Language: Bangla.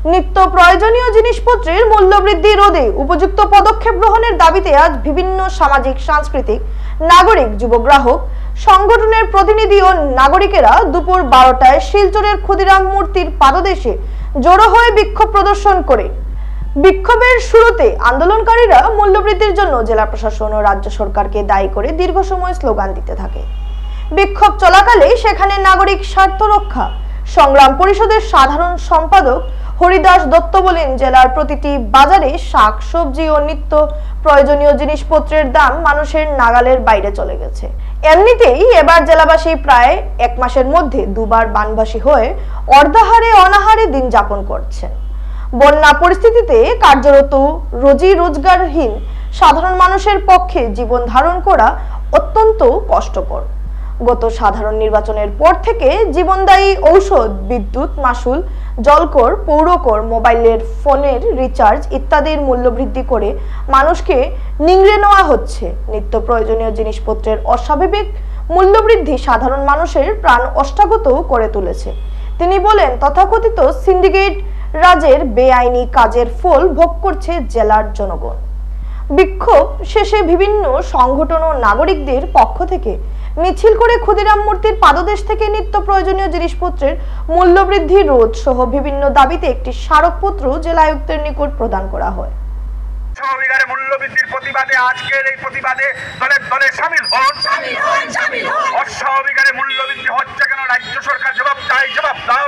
নিত্য প্রয়োজনীয় জিনিসপত্রের মূল্যবৃদ্ধি রোধে উপযুক্ত পদক্ষেপ গ্রহণের দাবিতে আজ বিভিন্ন সামাজিক, সাংস্কৃতিক, নাগরিক, যুব গ্রাহক সংগঠনের প্রতিনিধি ও নাগরিকেরা দুপুর 12টায় শিলচরের ক্ষুদিরাম মূর্তির পাদদেশে জড়ো হয়ে বিক্ষোভ প্রদর্শন করে। বিক্ষোভের শুরুতে আন্দোলনকারীরা মূল্যবৃদ্ধির জন্য জেলা প্রশাসন ও রাজ্য সরকারকে দায়ী করে দীর্ঘ সময় স্লোগান দিতে থাকে। বিক্ষোভ চলাকালে সেখানে নাগরিক স্বার্থ রক্ষা সংগ্রাম পরিষদের সাধারণ সম্পাদক হরিদাস দত্ত বলেন, জেলার প্রতিটি বাজারে শাক, সবজি ও নিত্য প্রয়োজনীয় জিনিসপত্রের দাম মানুষের নাগালের বাইরে চলে গেছে। এমনিতেই এবার জেলাবাসী প্রায় এক মাসের মধ্যে দুবার বানবাসী হয়ে অর্ধাহারে অনাহারে দিন যাপন করছেন। বন্যা পরিস্থিতিতে কার্যরত রোজি রোজগারহীন সাধারণ মানুষের পক্ষে জীবন ধারণ করা অত্যন্ত কষ্টকর। গত সাধারণ নির্বাচনের পর থেকে জীবনদায়ী ঔষধ, বিদ্যুৎ মাশুল, জলকর, পৌরকর, মোবাইলের ফোনের রিচার্জ ইত্যাদির মূল্য বৃদ্ধি করে মানুষকে নিংড়ে নেওয়া হচ্ছে। নিত্য প্রয়োজনীয় জিনিসপত্রের অস্বাভাবিক মূল্যবৃদ্ধি সাধারণ মানুষের প্রাণ অষ্টাগত করে তুলেছে। তিনি বলেন, তথাকথিত সিন্ডিকেট রাজের বেআইনি কাজের ফল ভোগ করছে জেলার জনগণ। বিক্ষোভ শেষে বিভিন্ন সংগঠন ও নাগরিকদের পক্ষ থেকে মিছিল করে ক্ষুদিরাম মূর্তির পাদদেশ থেকে নিত্য প্রয়োজনীয় জিনিসপত্রের মূল্যবৃদ্ধি রোধ সহ বিভিন্ন দাবিতে একটি স্মারকপত্র জেলা আয়ুক্তের নিকট প্রদান করা হয়। মূল্যবৃদ্ধির প্রতিবাদে আজকের এই প্রতিবাদে দলে দলে শামিল হন। অস্বাভাবিক হারে মূল্যবৃদ্ধি হচ্ছে কেন? রাজ্য সরকার জবাব দাও।